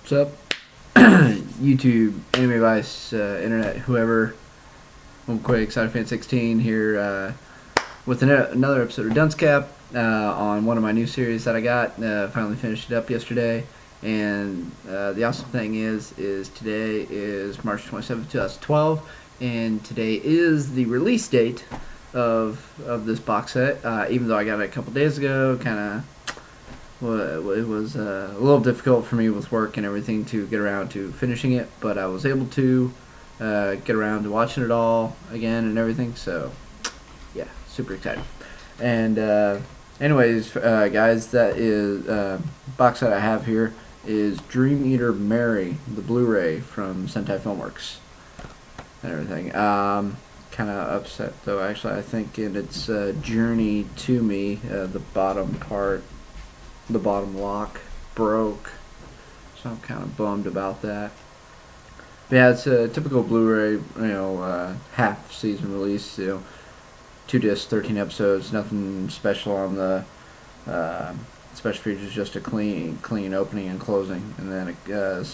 What's up? YouTube, Anime Vice, Internet, whoever. I'm quite excited. Fan 16 here with another episode of Dunce Cap on one of my new series that I got. Finally finished it up yesterday, and the awesome thing is today is March 27th, 2012, and today is the release date of this box set. Even though I got it a couple days ago, kind of. Well, it was a little difficult for me with work and everything to get around to finishing it, but I was able to get around to watching it all again and everything, so yeah, super excited. And anyways, guys, that is box set I have here is Dream Eater Mary, the Blu-ray from Sentai Filmworks and everything. Kind of upset though, actually. I think in its journey to me, the bottom lock broke, so I'm kind of bummed about that. But yeah, it's a typical Blu-ray, half season release, 2 discs, 13 episodes, nothing special on the special features, just a clean opening and closing, and then a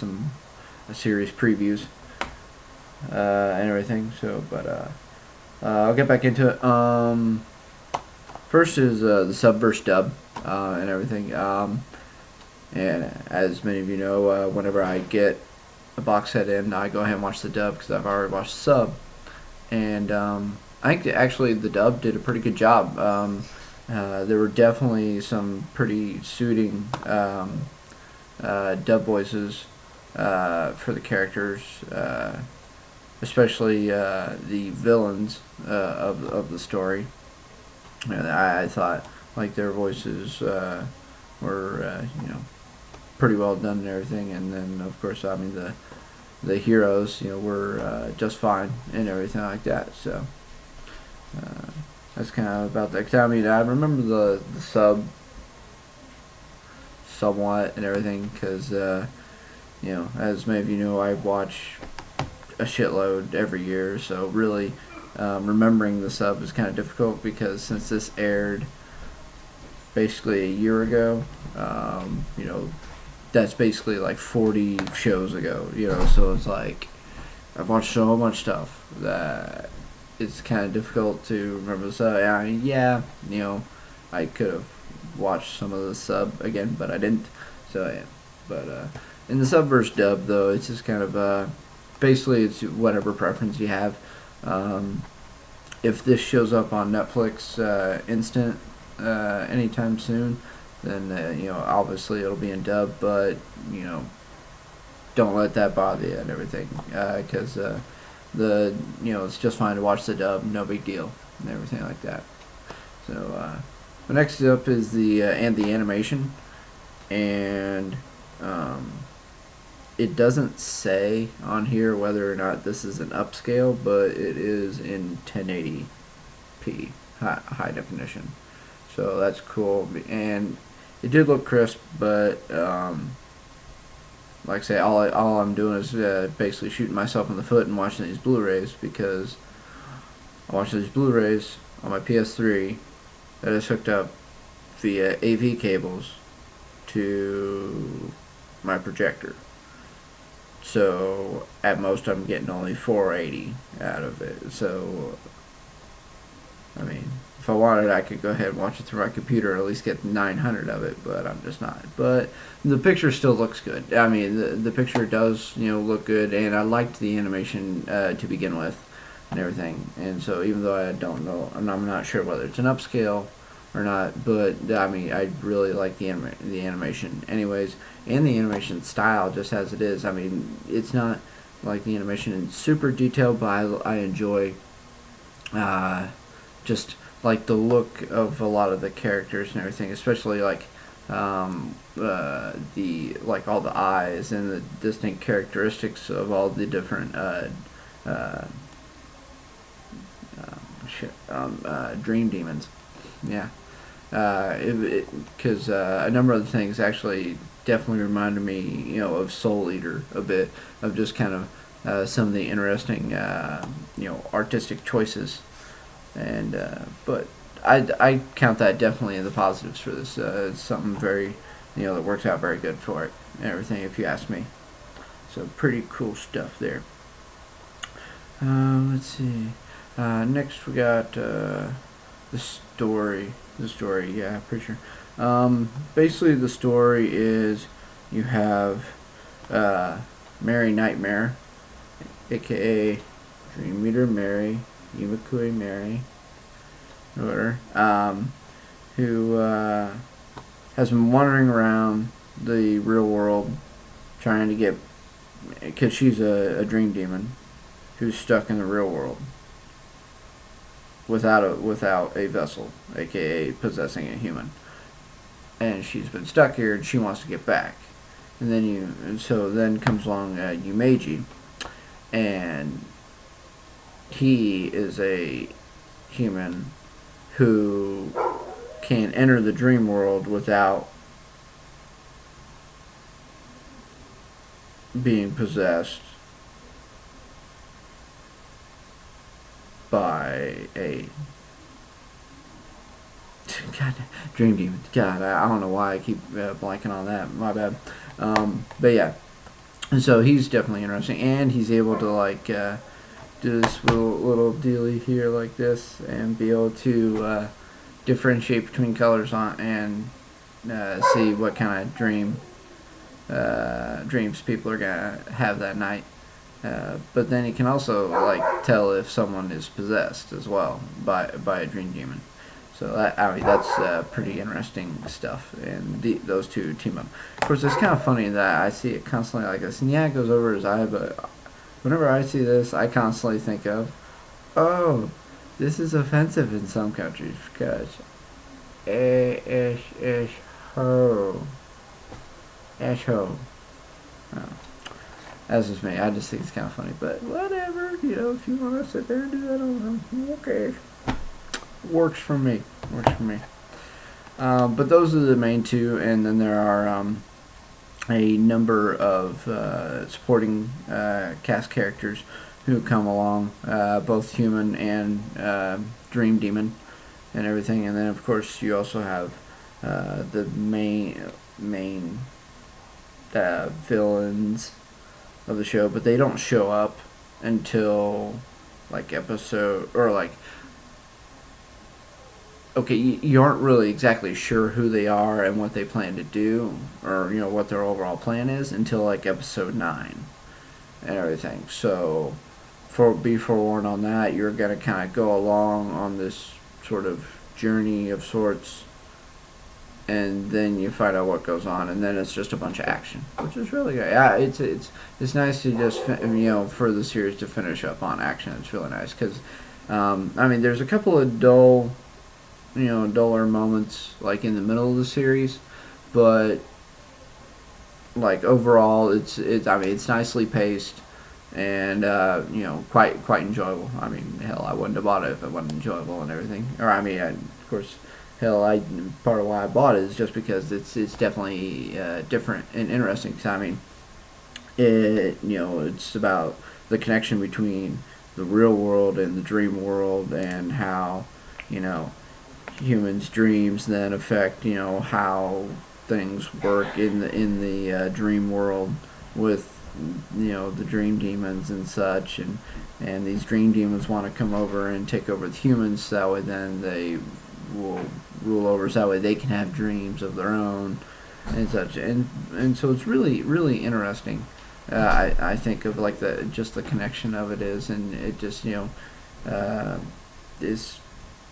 series previews and everything. So, but I'll get back into it. First is the sub versus dub and everything. And as many of you know, whenever I get a box set in, I go ahead and watch the dub because I've already watched the sub. And I think actually the dub did a pretty good job. There were definitely some pretty suiting dub voices for the characters, especially the villains of the story. And I thought like their voices were pretty well done and everything, and then of course the heroes were just fine and everything like that. So that's kind of about that. 'Cause, I remember the sub somewhat and everything because as many of you know, I watch a shitload every year, so really remembering the sub is kind of difficult because since this aired basically a year ago, that's basically like 40 shows ago, so it's like I've watched so much stuff that it's kind of difficult to remember the sub. I could have watched some of the sub again, but I didn't. So yeah, but in the sub versus dub though, it's just kind of basically it's whatever preference you have. If this shows up on Netflix instant anytime soon, then obviously it'll be in dub, but don't let that bother you and everything, because it's just fine to watch the dub, no big deal and everything like that. So the next up is the animation, and it doesn't say on here whether or not this is an upscale, but it is in 1080p high definition. So that's cool, and it did look crisp, but like I say, all I'm doing is basically shooting myself in the foot and watching these Blu-rays, because I'm watching these Blu-rays on my PS3 that is hooked up via AV cables to my projector. So at most I'm getting only 480 out of it. So if I wanted, I could go ahead and watch it through my computer, or at least get 900 of it, but I'm just not. But the picture still looks good. The picture does look good, and I liked the animation to begin with and everything. And so even though I don't know, I'm not sure whether it's an upscale or not, but I really like the animation anyways, and the animation style just as it is. It's not like the animation in super detail, but I enjoy just like the look of a lot of the characters and everything, especially like the all the eyes and the distinct characteristics of all the different dream demons. Yeah, because a number of the things actually definitely reminded me of Soul Eater a bit, of just kind of some of the interesting artistic choices. And but I count that definitely in the positives for this. It's something very, that works out very good for it and everything, if you ask me. So pretty cool stuff there. Let's see. Next we got the story. Yeah, pretty sure. Basically, the story is you have Mary Nightmare, aka Dream Eater Mary, Imakui Mary, whatever, who has been wandering around the real world trying to get, because she's a dream demon who's stuck in the real world without a vessel, aka possessing a human, and she's been stuck here and she wants to get back. And then comes along Yumeji, and he is a human who can enter the dream world without being possessed by a dream demon. God, I don't know why I keep blanking on that. My bad. But yeah, and so he's definitely interesting, and he's able to do this little dealy here like this, and be able to differentiate between colors and see what kind of dreams people are gonna have that night. But then he can also tell if someone is possessed as well by a dream demon. So that's pretty interesting stuff, and those two team up. Of course, it's kind of funny that I see it constantly like this, and yeah, it goes over his eye. But whenever I see this, I constantly think of, oh, this is offensive in some countries because ho. Asshole. Oh. That's just me. I just think it's kind of funny. But whatever. If you want to sit there and do that on them, okay. Works for me. But those are the main two. And then there are a number of supporting cast characters who come along. Both human and dream demon and everything. And then, of course, you also have the main villains of the show, but they don't show up until episode or okay, you aren't really exactly sure who they are and what they plan to do, or what their overall plan is until episode 9 and everything. So be forewarned on that. You're gonna kind of go along on this sort of journey of sorts, and then you find out what goes on, and then it's just a bunch of action, which is really good. Yeah, it's nice to just for the series to finish up on action. It's really nice because there's a couple of duller moments in the middle of the series, but overall it's nicely paced and quite enjoyable. Hell, I wouldn't have bought it if it wasn't enjoyable and everything. Or of course. Hell, part of why I bought it is just because it's definitely different and interesting. Because it's about the connection between the real world and the dream world, and how humans' dreams then affect how things work in the dream world with the dream demons and such, and these dream demons want to come over and take over the humans, so that way then they will rule over, so that way they can have dreams of their own and such, and so it's really interesting. I think of the connection of it is, and it just is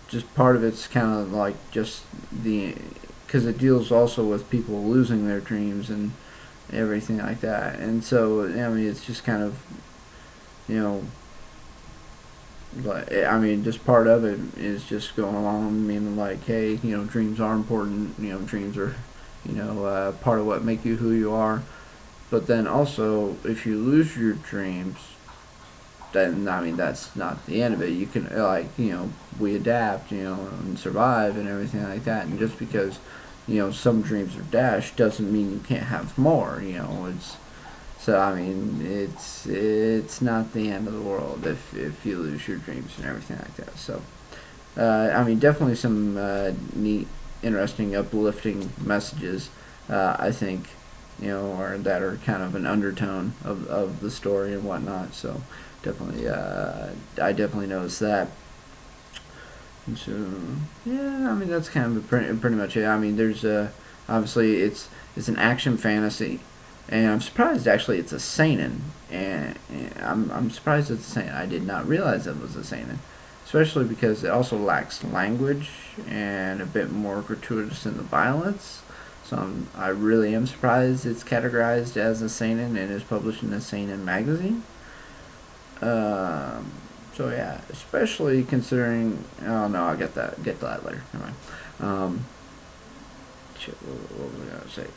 just part of it's kind of just because it deals also with people losing their dreams and everything like that, and so it's just kind of just part of it is just going along, meaning hey, dreams are important. Dreams are, part of what make you who you are. But then also, if you lose your dreams, then that's not the end of it. You can we adapt, and survive and everything like that. And just because some dreams are dashed doesn't mean you can't have more. It's not the end of the world if you lose your dreams and everything like that. So, definitely some neat, interesting, uplifting messages. I think or that are kind of an undertone of the story and whatnot. So definitely, I definitely noticed that. And so yeah, I mean that's kind of pretty much it. I mean, there's obviously it's an action fantasy, and I'm surprised actually it's a seinen, and I'm surprised it's a seinen. I did not realize it was a seinen, especially because it also lacks language and a bit more gratuitous in the violence. So I really am surprised it's categorized as a seinen and is published in a seinen magazine. So yeah, especially considering. Oh no, I'll get to that later. Never mind. Shit, what was I gonna say?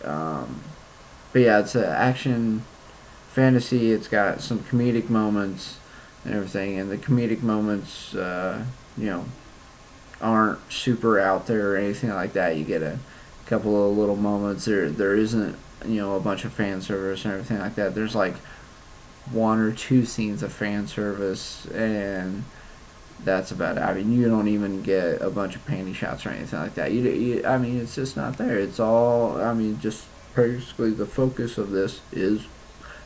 But yeah, it's an action fantasy. It's got some comedic moments and everything, and the comedic moments, aren't super out there or anything like that. You get a couple of little moments. There isn't a bunch of fan service and everything like that. There's like one or two scenes of fan service, and that's about it. I mean, you don't even get a bunch of panty shots or anything like that. I mean, it's just not there. It's all, I mean, just basically the focus of this is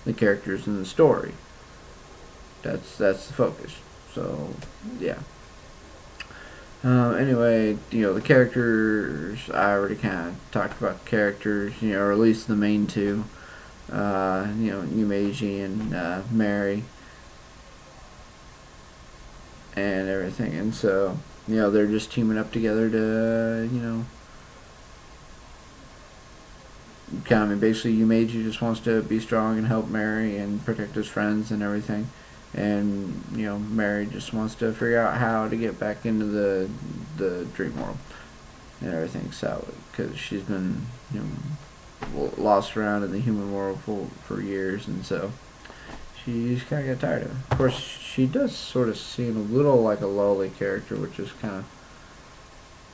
the characters in the story. That's the focus. So, yeah. Anyway, the characters, I already kind of talked about the characters, or at least the main two. Yumeji and Mary and everything, and so they're just teaming up together to kind of basically Yumeji just wants to be strong and help Mary and protect his friends and everything, and Mary just wants to figure out how to get back into the dream world and everything. So because she's been lost around in the human world for years, and so she's kind of got tired of it. Of course, she does sort of seem a little like a lolly character, which is kind of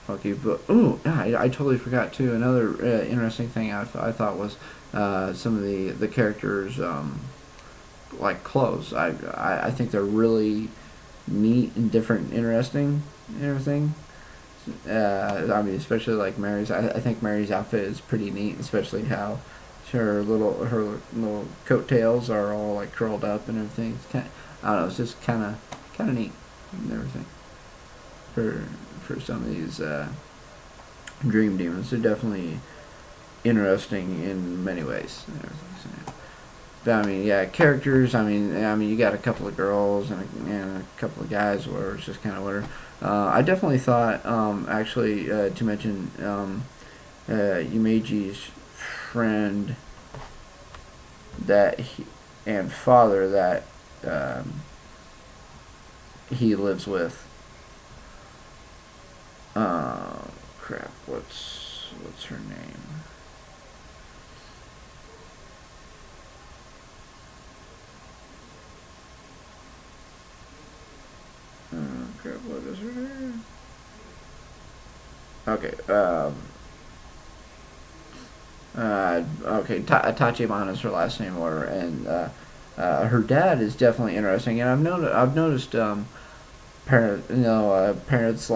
funky. But I totally forgot too. Another interesting thing I thought was some of the characters like clothes. I think they're really neat and different and interesting and everything. I mean, especially like Mary's. I think Mary's outfit is pretty neat, especially how her little coattails are all like curled up and everything. It's kind of, I don't know. It's just kind of neat and everything. For some of these dream demons, they're definitely interesting in many ways. And everything. So, but I mean, yeah, characters. I mean, you got a couple of girls and a couple of guys, where it's just kind of whatever. I definitely thought, actually, to mention Yumeji's friend and father that he lives with. Crap, what's her name? Crap, what is her name? Okay, Tachibana is her last name, and her dad is definitely interesting, and I've noticed parents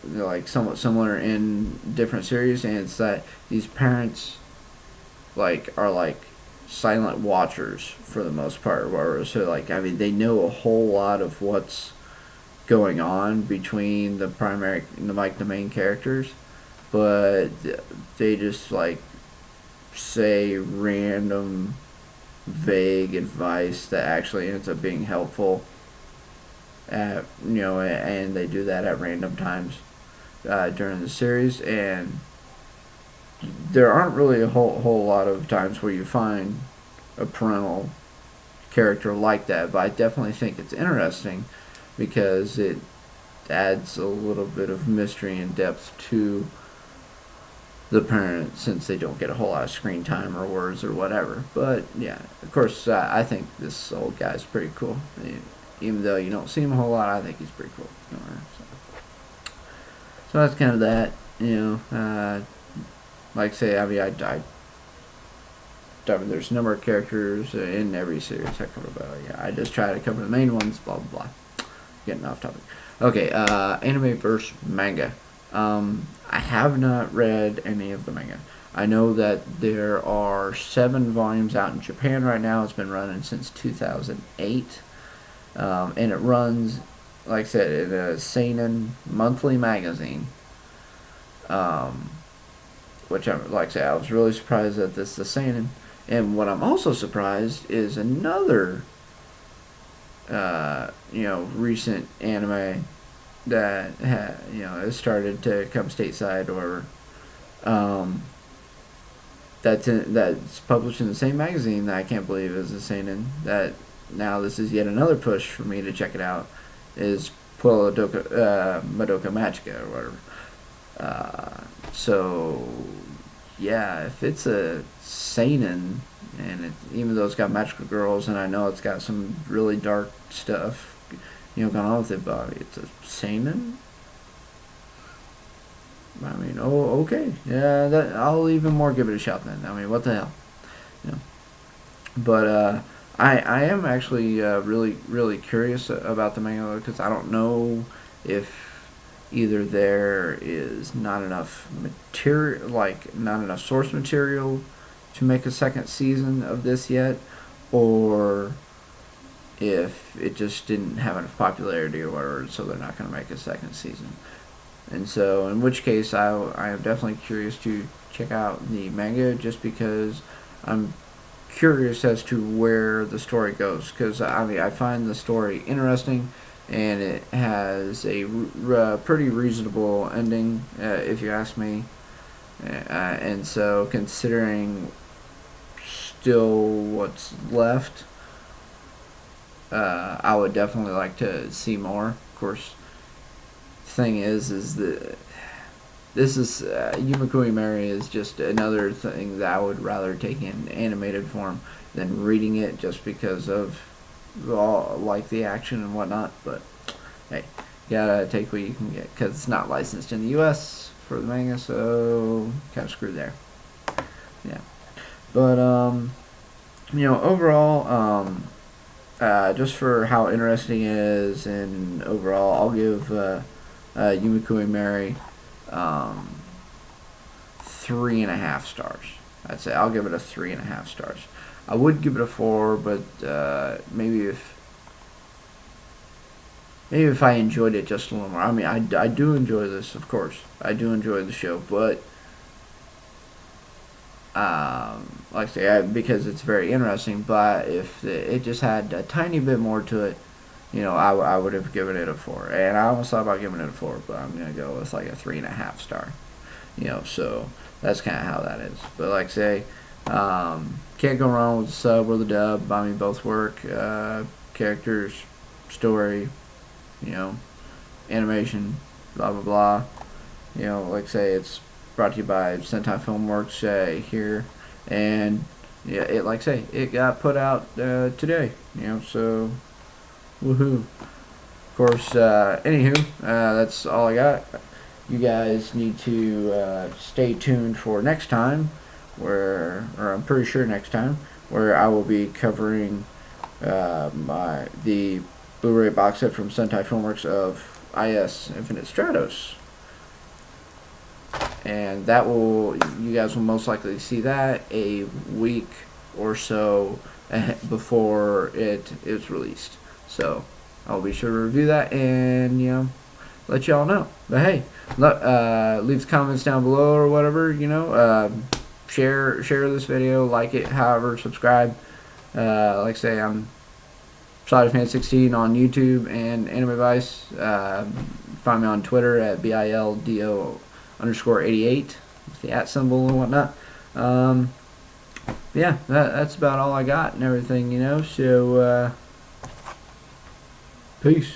like somewhat similar in different series, and it's that these parents are like silent watchers for the most part, so I mean they know a whole lot of what's going on between the main characters, but they just say random vague advice that actually ends up being helpful and they do that at random times during the series, and there aren't really a whole lot of times where you find a parental character like that, but I definitely think it's interesting because it adds a little bit of mystery and depth to the parent, since they don't get a whole lot of screen time or words or whatever. But yeah, of course, I think this old guy's pretty cool. Even though you don't see him a whole lot, I think he's pretty cool. So that's kind of that. Like I say, I mean, there's a number of characters in every series I cover, but yeah, I just try to cover the main ones. Blah blah blah. Getting off topic. Okay, anime versus manga. I have not read any of the manga. I know that there are 7 volumes out in Japan right now. It's been running since 2008. And it runs, like I said, in a seinen monthly magazine. Which, like I said, I was really surprised that this is a seinen. And what I'm also surprised is another, recent anime that has started to come stateside, or that's published in the same magazine that I can't believe is a seinen. That now this is yet another push for me to check it out. Is Puella Madoka Magica or whatever. So yeah, if it's a seinen, and even though it's got magical girls, and I know it's got some really dark stuff, going on with it, but it's a seinen. I mean, okay, yeah, that I'll even more give it a shot then. I mean, what the hell, you know? But I am actually really curious about the manga, because I don't know if either there is not enough material, like not enough source material to make a second season of this yet, or if it just didn't have enough popularity or whatever, so they're not going to make a second season. And so, in which case, I am definitely curious to check out the manga, just because I'm curious as to where the story goes. Because I mean, I find the story interesting, and it has a pretty reasonable ending, if you ask me. And so, considering still what's left, I would definitely like to see more. Of course, the thing is that this is Yumakui Mary is just another thing that I would rather take in animated form than reading it, just because of all like the action and whatnot. But hey, you gotta take what you can get, because it's not licensed in the U.S. for the manga, so kind of screwed there. Yeah, but overall, just for how interesting it is, and overall, I'll give Yumikui Mary 3.5 stars. I'd say I'll give it a 3.5 stars. I would give it a 4, but maybe if I enjoyed it just a little more. I mean, I do enjoy this, of course. I do enjoy the show, but like I say, because it's very interesting. But if it just had a tiny bit more to it, I would have given it a 4. And I almost thought about giving it a 4, but I'm gonna go with like a 3.5 star. So that's kind of how that is. But like I say, can't go wrong with the sub or the dub. I mean, both work. Characters, story, animation, blah blah blah. Like I say, it's brought to you by Sentai Filmworks here, and yeah, like I say, it got put out today. So woohoo! Of course, anywho, that's all I got. You guys need to stay tuned for next time, or I'm pretty sure next time, where I will be covering the Blu-ray box set from Sentai Filmworks of IS Infinite Stratos. And you guys will most likely see that a week or so before it is released. So I'll be sure to review that and let y'all know. But hey, leave comments down below or whatever. Share this video, like it, however, subscribe. Like I say, I'm SideFan16 on YouTube and Anime Vice. Find me on Twitter at BILDO_88 with the @ symbol and whatnot. Yeah, that's about all I got and everything. So peace.